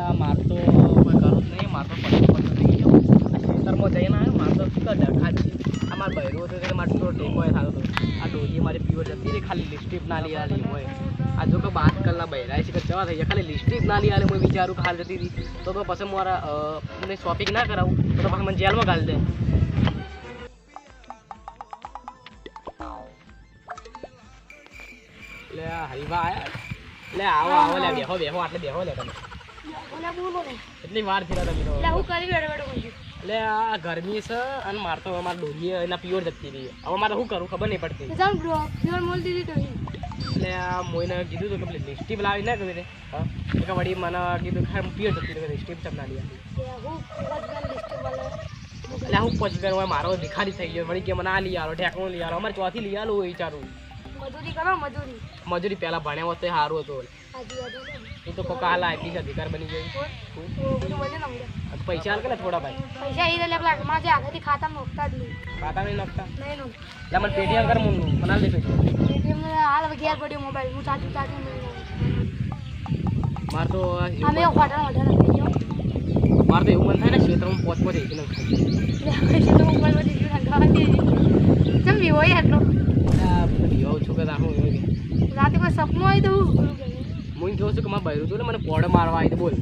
આ માર તો કોઈ કરું જ નહીં, માર તો પડી થઈ ગયો. આ ખેતરમાં જઈને આવ્યો, માર તો ડખા જ છે. આ મારો બૈરો હતો એટલે મારે તો ટેકોય થતો હતો. આ ડોહી મારી પ્યોર જતી રહી, ખાલી લિપસ્ટિક ના લઈ આલી હોય. આ જો કે 5 કલાક બૈરા છે કે જવા થઈ જાય, ખાલી લિપસ્ટિક ના લઈ આલે. હું વિચારું કે હાલ જતી હતી તો પછી મારા મને શોપિંગ ના કરાવું તો પછી મને જેલમાં ઘાલી દે. લે હલવા આયા, લે આવો આવો, લે બેહો બેહો, આટલે બેહો લે તમે. એટલી વાર થી તમે તો એટલે આ ગરમી છે અને મારે તો અમારે ડોલી એના પ્યોર જતી રહી. હવે મારે શું કરું ખબર નહીં પડતી. એટલે આ મોઈને કીધું હતું કે લિપસ્ટિક લાવી ના કરી હા કે વળી મને કીધું કે પ્યોર જતી રહી, લિપસ્ટિક ચમના લઈ એટલે હું પછી કરવા મારો ભિખારી થઈ ગયો. વળી કે મને આ લઈ આલો, ઢેકણું લઈ આલો, અમારે ચોથી લઈ આલો વિચારું. મજૂરી પહેલા ભણ્યા હોત તો સારું હતું. એ તો કોકા હાલ આપી છે, અધિકાર બની ગઈ. પૈસા હાલ કે ને થોડા ભાઈ ખાતા નહીં નાખતા એટલે મને પેટીએમ કર મને હાલ દે પૈસા. મારે તો એવું મન થાય ને ક્ષેત્રમાં પોચ છું કે રાતે કોઈ સપનું આવી દઉં હું જોઉં છું કે મારે બહેરું છું ને મને પોડે મારવા આવી તો બોલ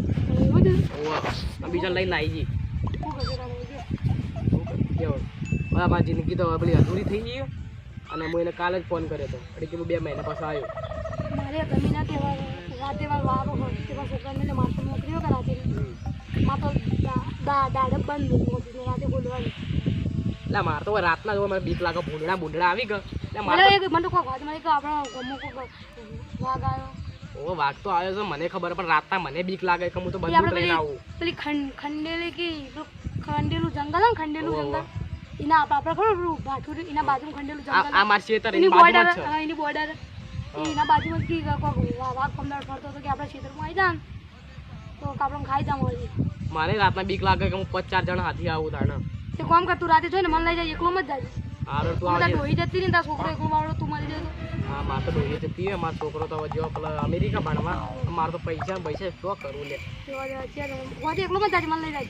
બીજા લઈને આવી જઈ. મારી જિંદગી તો પેલી અધૂરી થઈ ગઈ અને હું એને કાલે જ ફોન કર્યો હતો એટલે કે હું 2 મહિના પછી આવ્યો. મારે ગમીના તહેવાર રાતે વારો હોય તેવા છોકરાને મારતો નોકરીઓ કરાતી માં તો દાડે બંધ રાતે બોલવાની. એટલે મારે તો રાતના જો મને બીક લાગે, ભૂંડડા આવી ગયો એટલે મારે મને તો કોઈ વાત મળી કે આપણા ગમો કોઈ વાઘ આવ્યો. ઓ વાઘ તો આવ્યો છે મને ખબર, પણ રાતના મને બીક લાગે કે હું તો બંદૂક લઈને આવું. પેલી ખંડેલી કે ખંડેલું જંગલ ને ખંડેલું જંગલ એના આપણે ખબર ભાઠું એના બાજુમાં ખંડેલું જંગલ આ માર ખેતર એની બોર્ડર એની બોર્ડર એના બાજુમાં કી વાઘ કમદાર ફરતો હતો કે આપણા ખેતરમાં આવી જા તો આપણે ખાઈ જા મળી. મારે રાતના બીક લાગે કે હું 5-4 જણા હાથી આવું તાણે. તે કામ કર તું રાતે જોઈ ને મને લઈ જાય એકલો મત જાય. હારું તું આવજે. ડોહી જતી ને તાર છોકરો એકલો વાળો તું મળી જાય. હા મારે તો ડોહી જતી હે, મારો છોકરો તો જો પેલા અમેરિકા ભણવા, મારે તો પૈસા શું કરું લે. વાજે એકલો મત જાય મને લઈ જાય.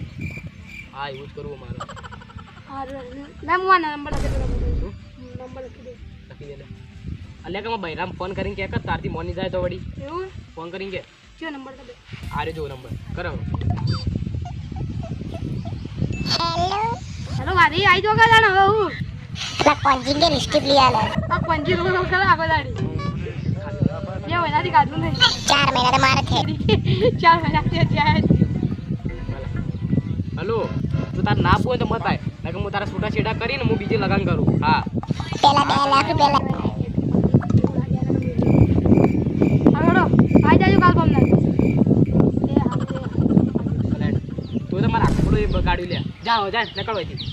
હા એવું જ કરવું મારે. હા લે હું નંબર લખી દે. નંબર લખી દે. લખી દે લે. અલ્યા કે હું બૈરામ ફોન કરીને કે કર તારથી મોની જાય તો વળી એવું ફોન કરીને કે કયો નંબર દે. આરે જો નંબર કરો. હેલો ગાડી આવી જો ગાડા હવે હું પંજી કે લિસ્ટિપ લઈ આલે. આ પંજી નો કરા આગળ ગાડી બે મહિનાથી કાઢું નહીં. 4 મહિના મારે છે. 4 મહિનાથી જાય. હલો તું તાર ના બોલ તો મત આય નકર હું તારા છૂટા છેડા કરીને હું બીજે લગાન કરું. હા પેલા 2 લાખ રૂપિયા હાલો આઈ જાજો કાલ કોમ ના તું તો મારા આખું ગાડી લે જાઓ જા નીકળો અહીંથી.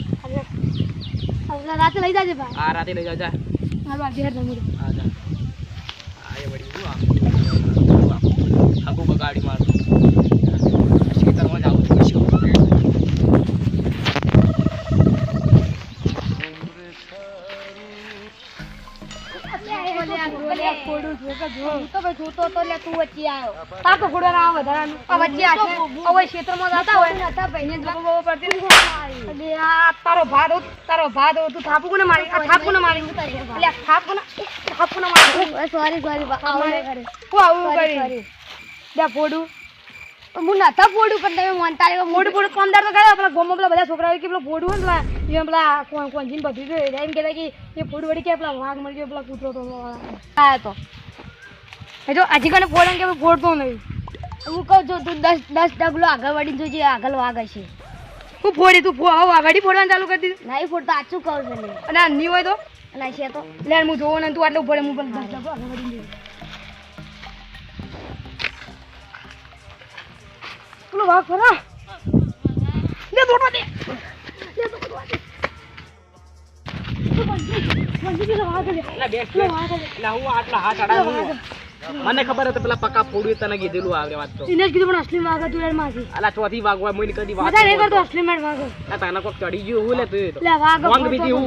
હવે રાતે લઈ જાજે ભાઈ. હા રાતે લઈ જાઓ જા. હાલો આ ઘેર જમું. હા જા. આ એ વળી હું આખું બગાડી મારું ખેતરમાં જાવું છું શું જોતો તો લે તું વચ્ચે આવ્યો તાર તો ફોડો ના વધારાનું આ વચ્ચે આ હવે ક્ષેત્રમાં જતા હોય ને હતા ભાઈને જોવો પડતી એટલે આ તારો ભાદ તું થાપુ કોને મારી આ થાપ કોને મારી એટલે થાપ કોને મારી સોરી આવડે કરે કો આવું કરી દે ફોડું હું નતા ફોડું પણ તમે મોનતા આવ્યો મોડું કામદાર તો ગયા પેલા ગોમમાં પેલા બધા છોકરાઓ કે પેલા ફોડું ને પેલા કોંજીને બધું એમ કહેતા કે એ ફોડું વળી કે પેલા વાઘ મળી ગયો પેલા કૂતરો તો આવ્યો તો એ જો હજી કને ફોડે કે ફોડતો નહીં. હું કહું છું તું 10 ડગલો આગળ વળી જોજે આગળ વાઘ હશે. હું ફોડી તું આગળ ફોડવાનું ચાલુ કરી દીધું નહીં ફોડતો આચું કહું છું અને આ નહીં હોય તો અને છે તો લે હું જોવો ને તું આટલું ફોડે હું પણ 10 ડગલો આગળ વળી જોઈ પેલો વાઘ ખરા લે દોડવા દે મને ખબર હતી પેલા પક્કા ફોડું તને કીધેલું આવડે વાત તો એને જ કીધું પણ અસલી વાઘ હતું યાર માસી અલા ચોથી વાઘ હોય મોઈની કદી વાત મજા નહીં કરતો અસલી માં વાઘ તને કોક ચડી ગયું હું લે તું તો લે વાઘ વાંગ બીતી હું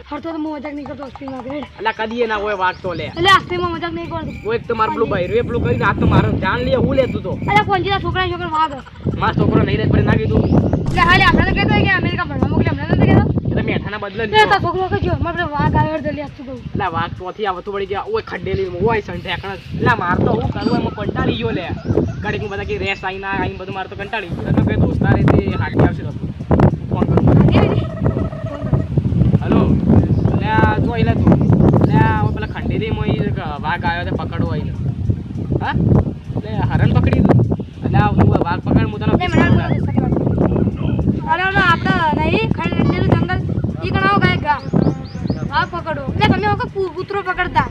હરતો તો હું મજાક નહીં કરતો હસ્તી માં એટલે એટલે કદી ના હોય વાઘ તો લે હસ્તી માં મજાક નહીં કરતો કોઈ તો મારું પેલું બૈરું પેલું કરીને આ તો મારો જાન લે હું લેતું તો અરે કોંજીના છોકરા વાગ મારો છોકરો નહીં રહે પણ ના કીધું એટલે હાલે આપણે તો કહેતો કે અમેરિકા ભણવા મોકલે અમને નથી કહેતો એટલે મેઠાના બદલે તે તો છોકરો કહેજો મારે વાગ આવ્યો જલ્દી આપતું કહું એટલે વાઘ તોથી આવતું વળી ગયા ઓય ખડેલી ઓય સંઠેકણ એટલે માર તો હું કરું એમાં કંટાળી ગયો લે ગાડી બધા કે રેસ આઈ ના આઈ બધું માર તો કંટાળી ગયો તો કે દોસ્તારે તે હાથી આવશે તો ફોન કરું હેલો લે તો આઈલા તું લે આ પેલા ખંડેલી મોઈ વાઘ આવ્યો તે પકડવો આઈને હા લે હરણ પકડી દઉં એટલે હું વાઘ પકડ હું તને અરે આપણે નહીં ખંડેલું જંગલ ઈ ગણાવો ગાય ગા વાઘ પકડો એટલે તમે વખત કૂતરો પકડતા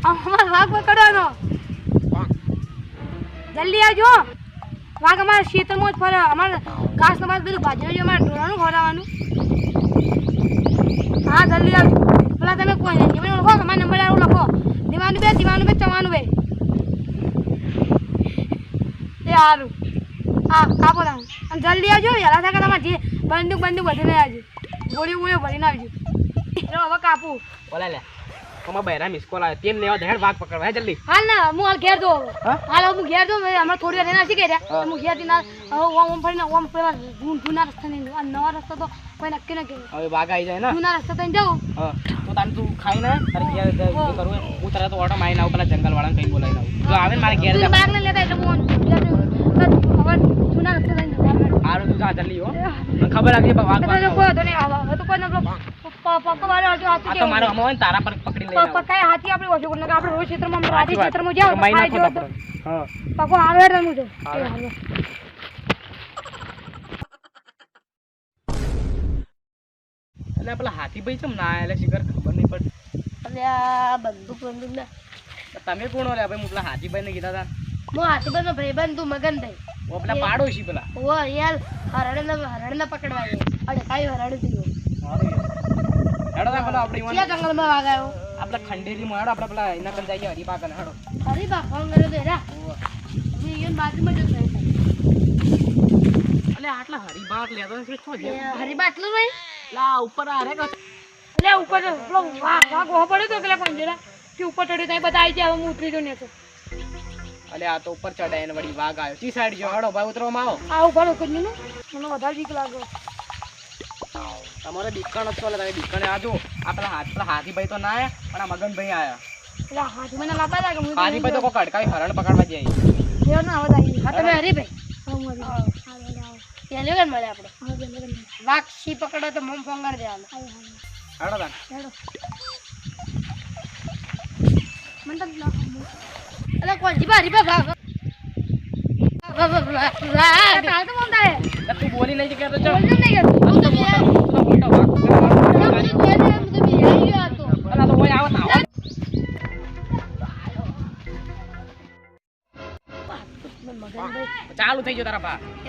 અમાર વાઘ પકડવાનો જલ્દી આવજો વાઘ અમારા ક્ષેત્રમાં જ ફરે અમારે ઘાસ તમારે બધું ભાજી અમારે ઢોરાનું ખવડાવવાનું હા જલ્દી આવજો પેલા તમે કોઈ નહીં મને લખો તમારા નંબર આવું લખો દીવાનું બે ચવાનું બે એ સારું હા કાપો તમે અને જલ્દી આવજો વહેલા થાય કે તમારે જે બંદૂક બધીને આવજો ગોળીઓ ભરીને આવજો ચલો હવે કાપું બોલે લે તમારા બૈરા મિસ કોલ આવે તેલ લેવા ધેડ વાઘ પકડવા હે જલ્દી હાલ ના હું હાલ ઘેર જો હા? હાલ હું ઘેર જો હમણાં થોડી વાર એના શીખે રહ્યા હું ઘેર થી ના ઓમ ફરીને ઓમ પેલા જૂના રસ્તા નહીં આ નવા રસ્તા તો કોઈ નક્કી ન કહેવાય હવે વાઘ આવી જાય ને જૂના રસ્તા થઈને જાઉં હા તો તાન તું ખાઈ ને તારે ઘેર જે કરવું હોય હું તરત ઓટો મારીને આવું પેલા જંગલ વાળાને કઈ બોલાવીને આવું જો આવે ને મારે ઘેર તું જા બાગ ને લેતા એટલે હું હવે જૂના રસ્તા થઈને જવા સારું તું જા જલ્દી હો મને ખબર લાગી વાઘ વાઘ કોઈ હતો નહીં આવા હવે તો કોઈ નબળો પક્કો વાળો હતો હાથી આ તો મારો અમો હોય ને તારા પર પકડી લઈને આવું. પક્કા હાથી આપણે ઓછો કરીને આપણે રોજ ક્ષેત્રમાં સાચી વાત. ક્ષેત્રમાં જાવ તો મારી નાખો તો આપણે. હા પક્કો હારો હેડ રમું છે એટલે પેલા હાથી ભાઈ ચમ ના એટલે શિખર ખબર નહીં પડતી અલ્યા બંદૂક ના તમે કોણ લે ભાઈ હું પેલા હાથીભાઈ ને કીધા હતા હું હાથીભાઈ નો ભાઈબંધ તું મગન ભાઈ ઓ પેલા પાડોશી પેલા ઓ યાર હરણ ના પકડવા અરે કાઈ હરણ થયો હેડો તા પેલા આપણે ક્યાં જંગલમાં વાગાયો આપણે ખંડેરી માં હેડો આપણે પેલા એના કન જઈએ હરીબા કન હેડો અરે બા ફોન કર્યો તો એરા હું ઈયન બાજુમાં જ છું એટલે આટલા હરીબા લેતો છે શું છે હરી બાટલું નહીં લા ઉપર આ રે એટલે ઉપર પેલો વાઘ પડ્યો તો પેલા પંજરા કે ઉપર ચડ્યો ત્યાં બધા આવી જાય હવે હું ઉતરી જો ને તો અલે આ તો ઉપર ચડાય ને વળી વાઘ આવ્યો ચી સાઈડ જો હેડો ભાઈ ઉતરવામાં આવો આ ઉપર ઉકળ્યું ને મને વધારે બીક લાગ્યો તમારે બીકણ જ ચાલે તમે બીકણે આજો આ પેલા હાથીભાઈ તો ના આયા પણ આ મગનભાઈ આયા એટલે હાથી મને લાવતા હતા કે હું હાથીભાઈ તો કોઈ કડકાઈ હરણ પકડવા જાય ફેર ના આવતા આવી હા તમે હરીભાઈ ત્યાં લેવન મળે આપણે વાઘ સી પકડો તો મમ ફોન કરી દેવાનું હેડો તા હેડો મને તો અરે કોણ જીબા રીબા ભાગ તાલ તો મમ થાય તું બોલી નહીં કે તો ચલ બોલ નહીં કે હું તો બે મોટો વાઘ ગાડી કોઈ ને હું તો બે આવી ગયો હતો અલા તો કોઈ આવત ના આવો. ચાલુ થઈ ગયો તારા ભા એ